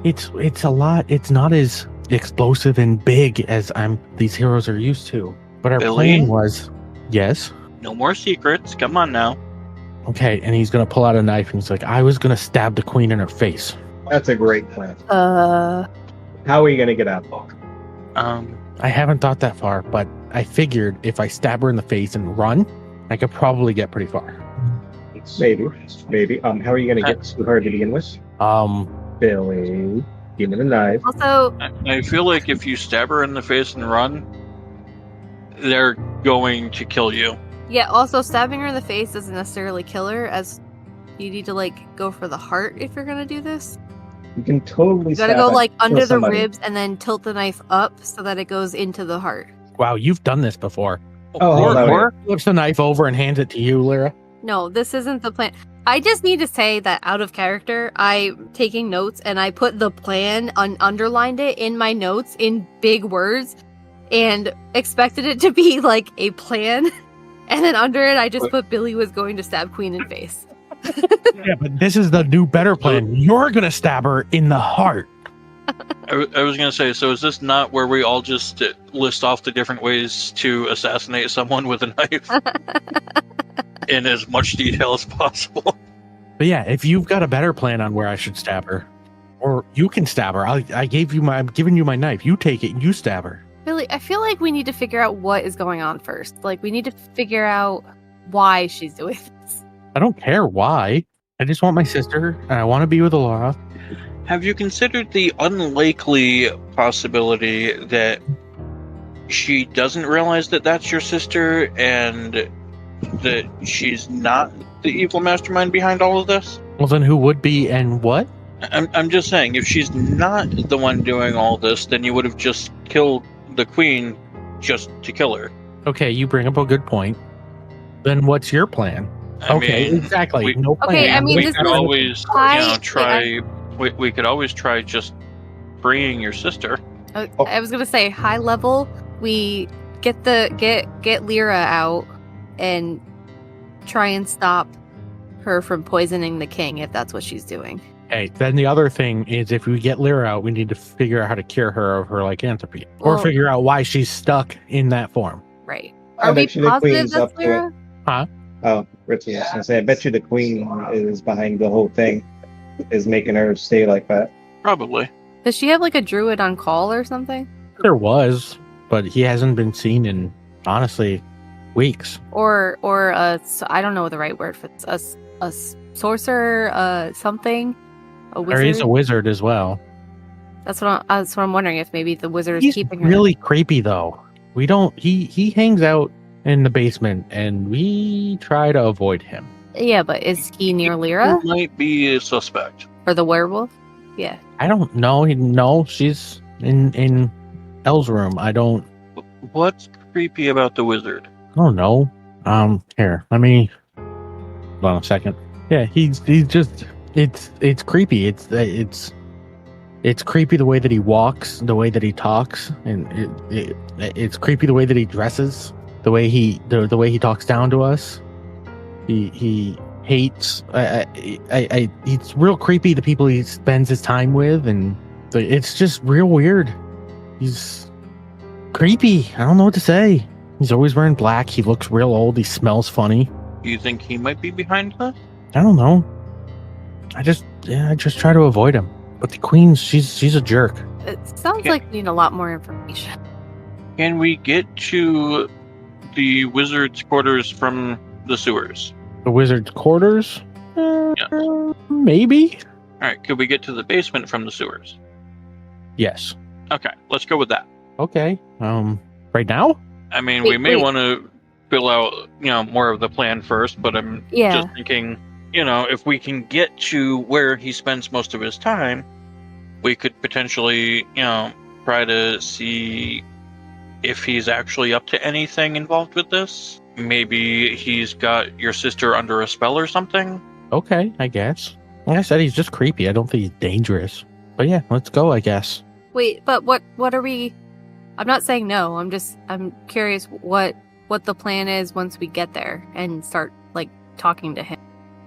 It's a lot. It's not as explosive and big as these heroes are used to. But our Billy? plan was, yes. No more secrets. Come on now. Okay, and he's going to pull out a knife, and he's like, I was going to stab the queen in her face. That's a great plan. Uh, How are you gonna get out? I haven't thought that far, but I figured if I stab her in the face and run, I could probably get pretty far. Maybe. How are you gonna get to her to begin with? Billy, give me the knife. also, I feel like if you stab her in the face and run, they're going to kill you. yeah. Also, stabbing her in the face doesn't necessarily kill her, as you need to go for the heart if you're gonna do this. You can totally. You gotta stab go and under kill the somebody. ribs and then tilt the knife up so that it goes into the heart. Wow, you've done this before. Oh, hold on. Or Flips the knife over and hands it to you, Lyra. No, this isn't the plan. I just need to say that out of character, I'm taking notes and I put the plan underlined it in my notes in big words and expected it to be like a plan. And then under it, I just put Billy was going to stab Queen in face. Yeah, but this is the new, better plan. You're going to stab her in the heart. I was going to say, so is this not where we all just list off the different ways to assassinate someone with a knife in as much detail as possible? But yeah, if you've got a better plan on where I should stab her, or you can stab her, I'm giving you my knife. You take it and you stab her. Billy, I feel like we need to figure out what is going on first. We need to figure out why she's doing this. I don't care why. I just want my sister, and I want to be with Alara. Have you considered the unlikely possibility that she doesn't realize that that's your sister and that she's not the evil mastermind behind all of this? Well, then who would be and what? I'm just saying, if she's not the one doing all this, then you would have just killed the queen just to kill her. Okay, you bring up a good point. Then what's your plan? I Okay, mean, exactly. No plan. Okay, I mean, we this could is always high- try. We could always try just freeing your sister. I was gonna say high level. We get Lyra out and try and stop her from poisoning the king if that's what she's doing. Okay, then the other thing is if we get Lyra out, we need to figure out how to cure her of her lycanthropy. Or Well- figure out why she's stuck in that form. Right. I Are we bet you the positive queen's that's up to it. Lyra? Oh, Ritz was gonna say, I bet you the queen is behind the whole thing, is making her stay like that. Probably. Does she have a druid on call or something? There was, but he hasn't been seen in, honestly, weeks. Or I don't know the right word for this. A sorcerer, something, a wizard. There is a wizard as well. That's what I'm wondering, if maybe the wizard is He's keeping her. really creepy, though. We don't. He hangs out in the basement, and we try to avoid him. Yeah, but is he near Lyra Who might be a suspect? or the werewolf? Yeah. I don't know. No, she's in Elle's room. I don't. What creepy about the wizard? Oh no. Here, let me. Hold on a second. Yeah, he's just. It's creepy. It's creepy the way that he walks, the way that he talks, and it's creepy the way that he dresses, the way he talks down to us. He hates. It's real creepy the people he spends his time with, and it's just real weird. He's creepy. I don't know what to say. He's always wearing black. He looks real old. He smells funny. Do you think he might be behind us? I don't know. I just try to avoid him. But the queen, she's a jerk. It sounds like we need a lot more information. Can we get to the wizard's quarters from the sewers? The wizard's quarters? Yes. Maybe? Alright, could we get to the basement from the sewers? Yes. Okay, let's go with that. Okay. Right now? I mean, Wait, we may wait. want to fill out, more of the plan first, but I'm Yeah. just thinking, if we can get to where he spends most of his time, we could potentially, try to see if he's actually up to anything involved with this. Maybe he's got your sister under a spell or something. Okay, I guess. Like I said, he's just creepy. I don't think he's dangerous. But yeah, let's go, I guess. Wait, but what are we? I'm not saying no. I'm curious what the plan is once we get there and start talking to him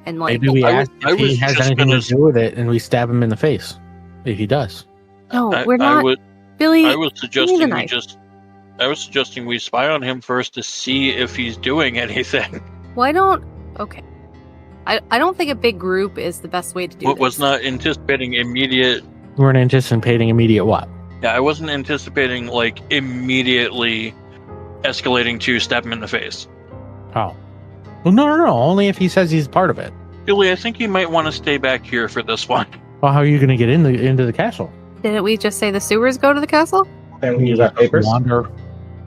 and Maybe we I ask was if he has just anything to gonna- do with it and we stab him in the face. If he does. No, I- we're not. Billy, I was suggesting knife. I was suggesting we spy on him first to see if he's doing anything. why don't? Okay, I don't think a big group is the best way to do this. Was not anticipating immediate. We weren't anticipating immediate what? Yeah, I wasn't anticipating immediately escalating to stab him in the face. Oh. Well, no. Only if he says he's part of it. Billy, I think you might want to stay back here for this one. Well, how are you going to get into the castle? Didn't we just say the sewers go to the castle? Then we use our papers.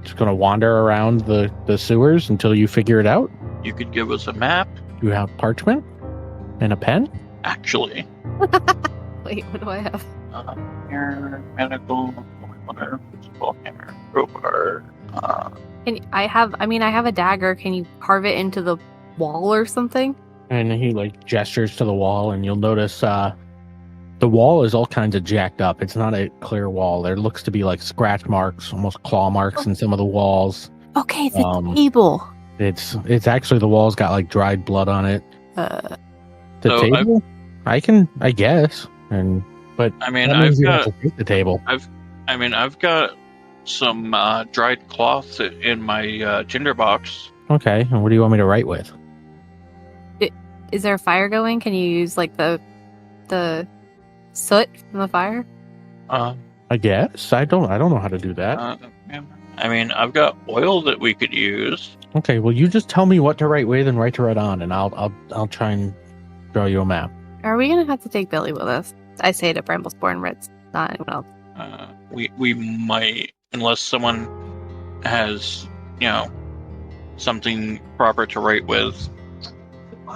Just going to wander around the sewers until you figure it out? You could give us a map. You have parchment and a pen? Actually, Wait, what do I have? here, medical, hammer, crowbar. I have a dagger. Can you carve it into the wall or something? And he gestures to the wall, and you'll notice the wall is all kinds of jacked up. It's not a clear wall. There looks to be scratch marks, almost claw marks in some of the walls. Okay, the table. table. It's actually the wall's got dried blood on it. The So table, I guess, but I mean, that means I've you have got to take the table. I've got some dried cloth in my tinderbox. Okay, and what do you want me to write with? Is there a fire going? Can you use the soot from the fire? I guess I don't know how to do that. I mean, I've got oil that we could use. Okay, well, you just tell me what to write with and write to write on, and I'll try and draw you a map. Are we gonna have to take Billy with us? I say to Bramblespore and Ritz, not anyone else. We might, unless someone has, something proper to write with.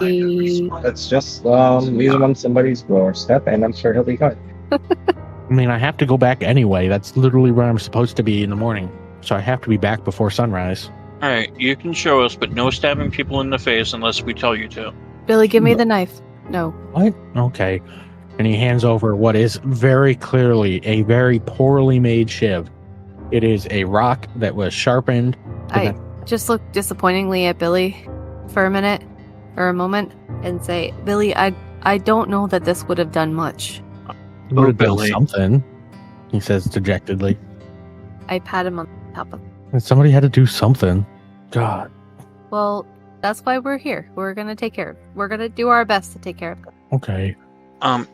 Let's just leave him on somebody's doorstep, and I'm sure he'll be fine. I mean, I have to go back anyway. That's literally where I'm supposed to be in the morning, so I have to be back before sunrise. All right, you can show us, but no stabbing people in the face unless we tell you to. Billy, give me the knife. No. What? Okay. And he hands over what is very clearly a very poorly made shiv. It is a rock that was sharpened. I just look disappointingly at Billy for a minute or a moment and say, Billy, I don't know that this would have done much. It would have done Billy. something, he says dejectedly. I pat him on the top of. And somebody had to do something. God. Well, that's why we're here. We're gonna take care of. We're gonna do our best to take care of them. Okay.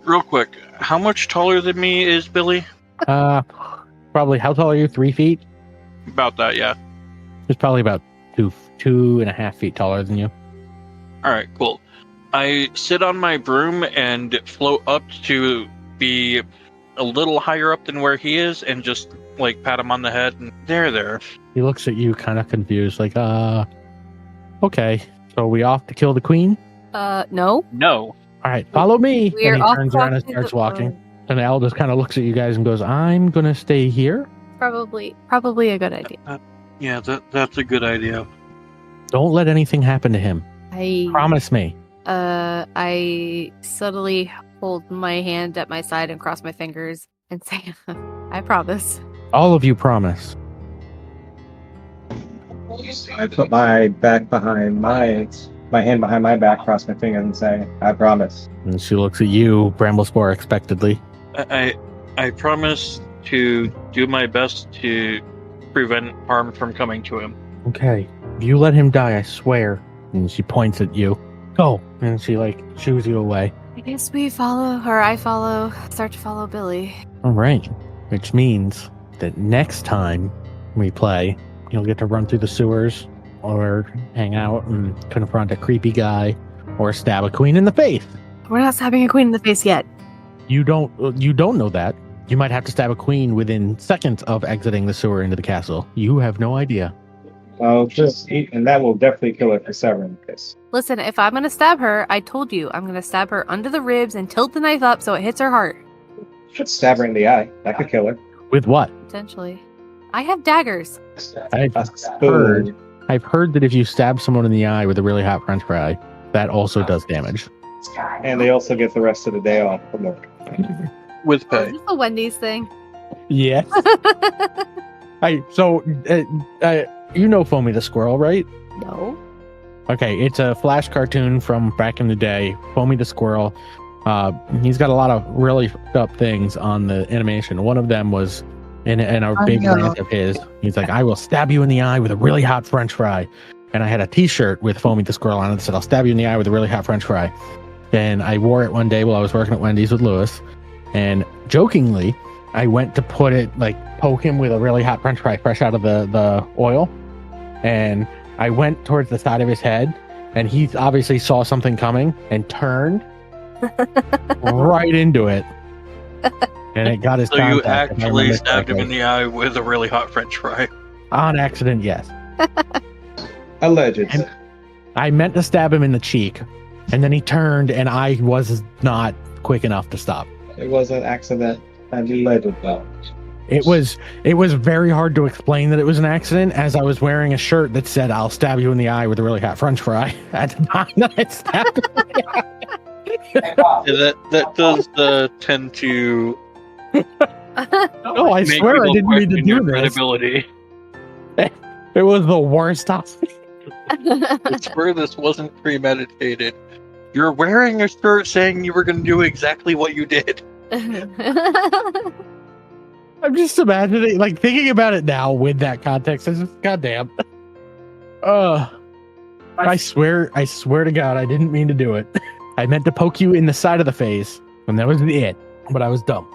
Real quick, how much taller than me is Billy? Probably. How tall are you? 3 feet? About that, yeah. He's probably about 2.5 feet taller than you. All right, cool. I sit on my broom and float up to be a little higher up than where he is, and just pat him on the head. And there. He looks at you kind of confused, okay. So we off to kill the queen? No. No. All right, follow me. We're And he off turns around and to starts the- walking. And Al just kind of looks at you guys and goes, I'm going to stay here. Probably a good idea. Yeah, that's a good idea. Don't let anything happen to him. I Promise me. I subtly hold my hand at my side and cross my fingers and say, "I promise." All of you promise. I put my back behind my hand behind my back, cross my fingers, and say, "I promise." And she looks at you, Bramblespore, expectedly. I promise to do my best to prevent harm from coming to him. Okay. If you let him die, I swear. And she points at you. Go. And she, shoos you away. I guess I start to follow Billy. All right. Which means that next time we play, you'll get to run through the sewers or hang out and confront a creepy guy or stab a queen in the face. We're not stabbing a queen in the face yet. You don't know that. You might have to stab a queen within seconds of exiting the sewer into the castle. You have no idea. I'll just eat, and that will definitely kill her for severing this. Listen, if I'm gonna stab her, I told you, I'm gonna stab her under the ribs and tilt the knife up so it hits her heart. Should stab her in the eye. That could kill her. With what? Potentially. I have daggers. I've heard that if you stab someone in the eye with a really hot French fry, that also does damage. And they also get the rest of the day off from work. With Oh, pay. is this a Wendy's thing? Yes. You know Foamy the Squirrel, right? No. Okay, it's a Flash cartoon from back in the day. Foamy the Squirrel. He's got a lot of really fucked up things on the animation. One of them was in a big rant of his. He's like, "I will stab you in the eye with a really hot French fry." And I had a T-shirt with Foamy the Squirrel on it that said, "I'll stab you in the eye with a really hot French fry." And I wore it one day while I was working at Wendy's with Lewis. And jokingly, I went to poke him with a really hot French fry fresh out of the oil. And I went towards the side of his head, and he obviously saw something coming and turned right into it. And it got his So you contact, if I actually remember stabbed him in correctly. the eye with a really hot French fry. On accident, yes. Allegedly. I meant to stab him in the cheek, and then he turned, and I was not quick enough to stop. It was an accident. And alleged though. It was very hard to explain that it was an accident, as I was wearing a shirt that said, "I'll stab you in the eye with a really hot French fry." At the time that I stabbed him in the eye. Yeah, that does tend to No, I make swear I people didn't mean to question do your this. credibility. It was the worst time. I swear this wasn't premeditated. You're wearing a shirt saying you were going to do exactly what you did. I'm just imagining, thinking about it now with that context. It's just, goddamn. I swear to God, I didn't mean to do it. I meant to poke you in the side of the face, and that was it. But I was dumb.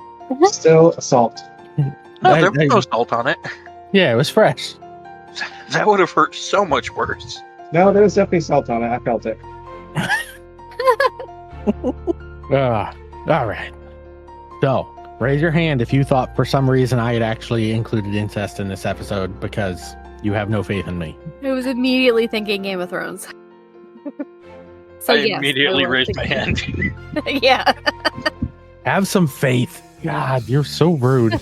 Still assault. No, there was no salt on it. Yeah, it was fresh. That would have hurt so much worse. No, there was definitely salt on it. I felt it. All right. So, raise your hand if you thought for some reason I had actually included incest in this episode, because you have no faith in me. I was immediately thinking Game of Thrones. So I yes, immediately I was raised my hand. Yeah. Have some faith. God, you're so rude.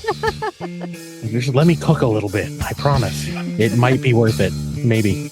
Just let me cook a little bit. I promise. It might be worth it. Maybe.